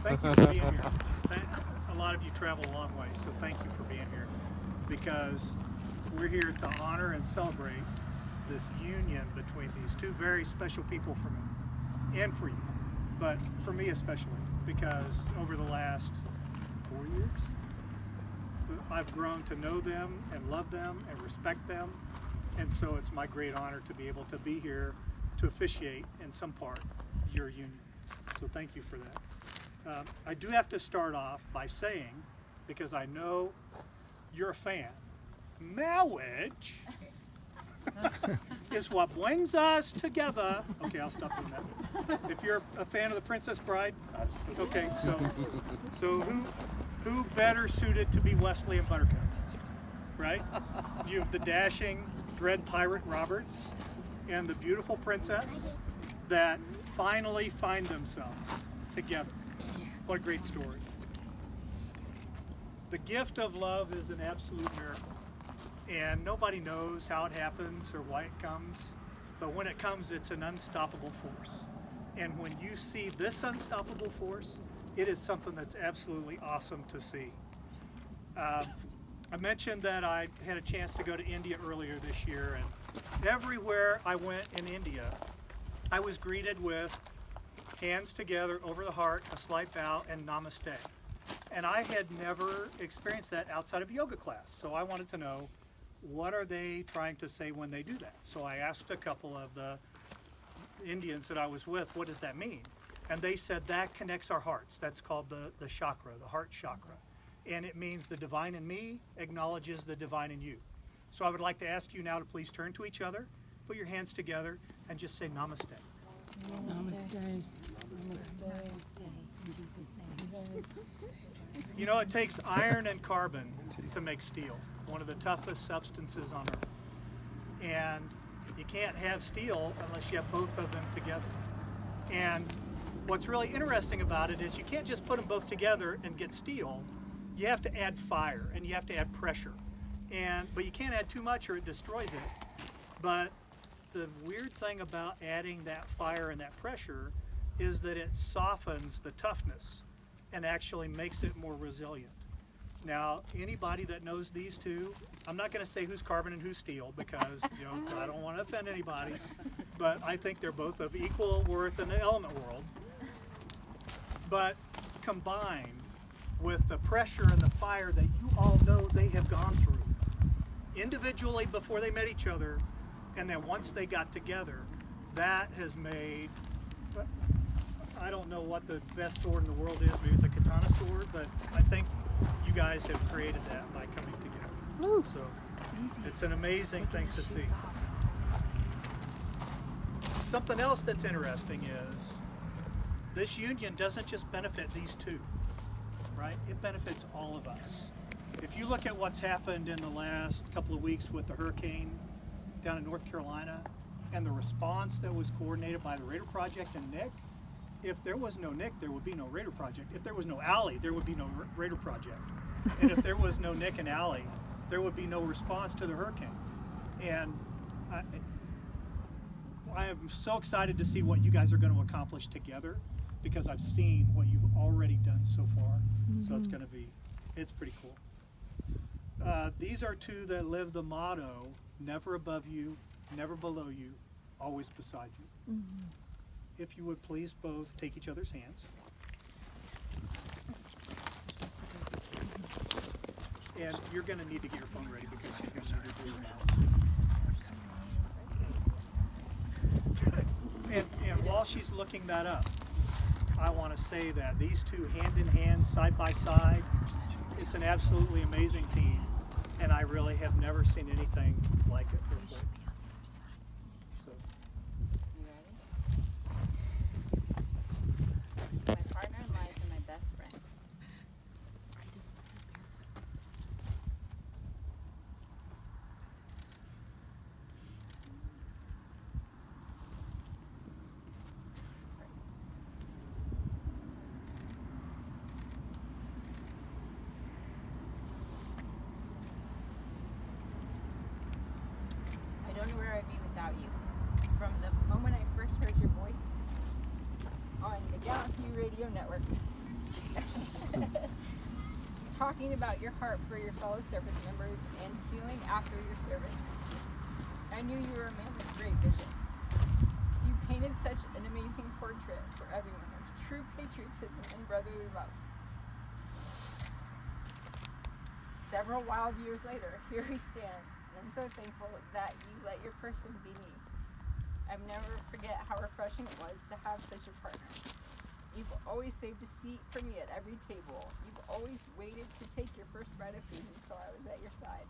Thank you for being here. A lot of you travel a long way, so thank you for being here, because we're here to honor and celebrate this union between these two very special people for me and for you, but for me especially, because over the last 4 years, I've grown to know them and love them and respect them, and so it's my great honor to be able to be here to officiate in some part your union. So thank you for that. I do have to start off by saying, because I know you're a fan, marriage is what brings us together. Okay, I'll stop doing that. If you're a fan of The Princess Bride, okay, so who better suited to be Wesley and Buttercup, right? You have the dashing Dread Pirate Roberts and the beautiful princess that finally find themselves together. What a great story. The gift of love is an absolute miracle, and nobody knows how it happens or why it comes, but when it comes, it's an unstoppable force. And when you see this unstoppable force, it is something that's absolutely awesome to see. I mentioned that I had a chance to go to India earlier this year, and everywhere I went in India, I was greeted with hands together over the heart, a slight bow, and namaste. And I had never experienced that outside of yoga class. So I wanted to know, what are they trying to say when they do that? So I asked a couple of the Indians that I was with, what does that mean? And they said that connects our hearts. That's called the chakra, the heart chakra. And it means the divine in me acknowledges the divine in you. So I would like to ask you now to please turn to each other, put your hands together, and just say namaste. Namaste. You know, it takes iron and carbon to make steel, one of the toughest substances on earth. And you can't have steel unless you have both of them together. And what's really interesting about it is you can't just put them both together and get steel. You have to add fire and you have to add pressure. But you can't add too much or it destroys it. But the weird thing about adding that fire and that pressure is that it softens the toughness and actually makes it more resilient. Now, anybody that knows these two, I'm not going to say who's carbon and who's steel because I don't want to offend anybody, but I think they're both of equal worth in the element world. But combined with the pressure and the fire that you all know they have gone through, individually before they met each other, and then once they got together, that has made, I don't know what the best sword in the world is, maybe it's a katana sword, but I think you guys have created that by coming together. So it's an amazing thing to see. Something else that's interesting is this union doesn't just benefit these two, right? It benefits all of us. If you look at what's happened in the last couple of weeks with the hurricane down in North Carolina and the response that was coordinated by the Raider Project and Nick, if there was no Nick, there would be no Raider Project. If there was no Allie, there would be no Raider Project. And if there was no Nick and Allie, there would be no response to the hurricane. And I am so excited to see what you guys are going to accomplish together because I've seen what you've already done so far. So it's pretty cool. These are two that live the motto, never above you, never below you, always beside you. If you would please both take each other's hands. And you're going to need to get your phone ready because she's going to need to do it now. And while she's looking that up, I want to say that these two hand in hand, side by side, it's an absolutely amazing team. And I really have never seen anything like it before. So. You ready? My partner in life and my best friend. I don't know where I'd be without you. From the moment I first heard your voice on the Galaxy Radio Network, talking about your heart for your fellow service members and healing after your service. I knew you were a man with great vision. You painted such an amazing portrait for everyone of true patriotism and brotherly love. Several wild years later, here we stand, and I'm so thankful that you let your person be me. I'll never forget how refreshing it was to have such a partner. You've always saved a seat for me at every table. You've always waited to take your first bite of food until I was at your side.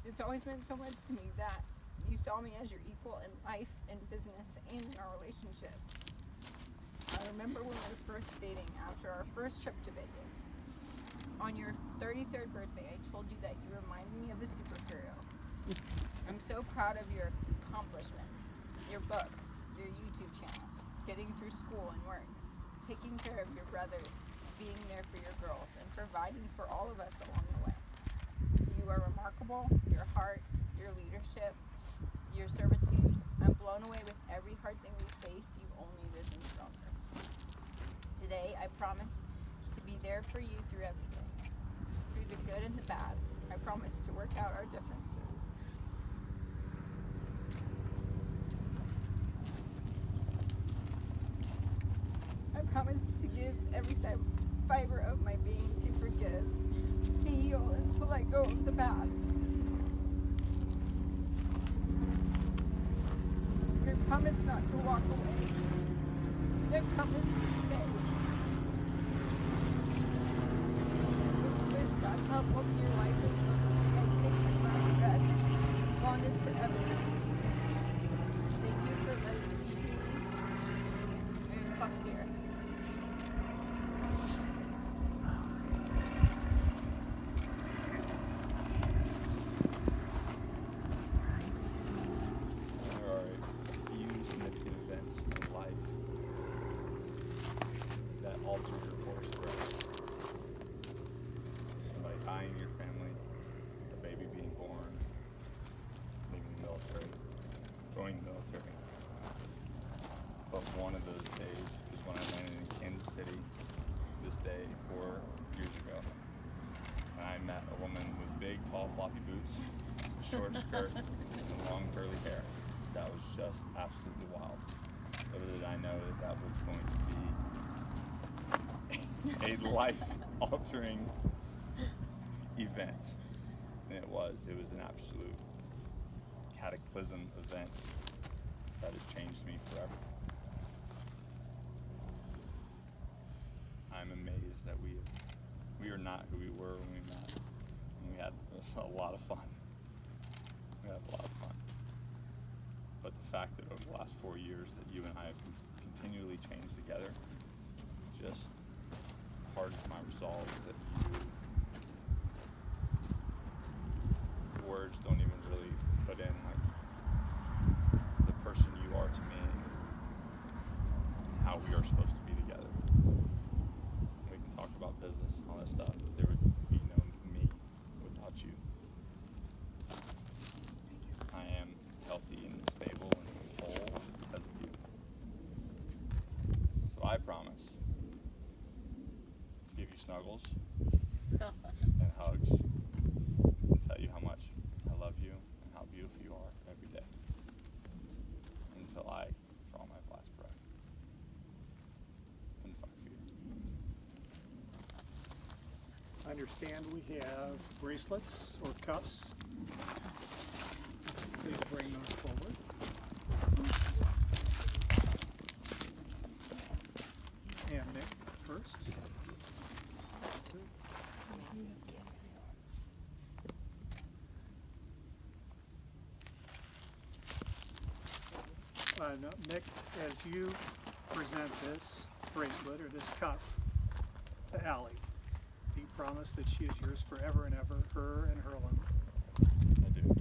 It's always meant so much to me that you saw me as your equal in life, in business, and in our relationship. I remember when we were first dating after our first trip to Vegas. On your 33rd birthday, I told you that you reminded me of a superhero. I'm so proud of your accomplishments, your book, your YouTube channel, getting through school and work, taking care of your brothers, being there for your girls, and providing for all of us along the way. You are remarkable, your heart, your leadership, your servitude. I'm blown away with every hard thing we faced. You've only risen stronger. Today, I promise to be there for you through everything, through the good and the bad. I promise to work out our differences. I promise to give every fiber of my being to forgive, to heal, and to let go of the past. I promise not to walk away. I promise to stay. With God's help, will be your life until the day I take my last breath, bonded forever. Thank you for letting me be. And fuck fear. There are a few significant events in life that alter your course forever. Somebody dying in your family, a baby being born, leaving the military, joining the military. But one of those days is when I landed in Kansas City this day 4 years ago. And I met a woman with big, tall, floppy boots, a short skirt, and long curly hair. That was just absolutely wild. Little did I know that that was going to be a life-altering event. And it was an absolute cataclysm event that has changed me forever. I'm amazed that we are not who we were when we met. And we had a lot of fun. We had a lot of fun. But the fact that over the last 4 years that you and I have continually changed together just hardens my resolve that words don't even really put in like the person you are to me and how we are supposed to be together. We can talk about business and all that stuff, but there would be no me without you. I am healthy and stable and whole because of you. So I promise to give you snuggles and hugs and tell you how much I love you and how beautiful you are every day until I draw my last breath. And fuck you. I understand we have bracelets or cuffs. Please bring those forward. And Nick first. No, Nick, as you present this bracelet or this cuff to Allie, do you promise that she is yours forever and ever, her and her alone? I do.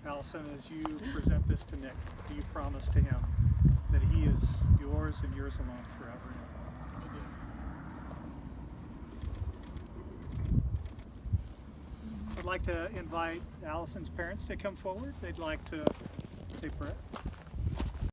Allison, as you present this to Nick, do you promise to him that he is yours and yours alone forever and ever? I do. I'd like to invite Allison's parents to come forward. They'd like to say prayer.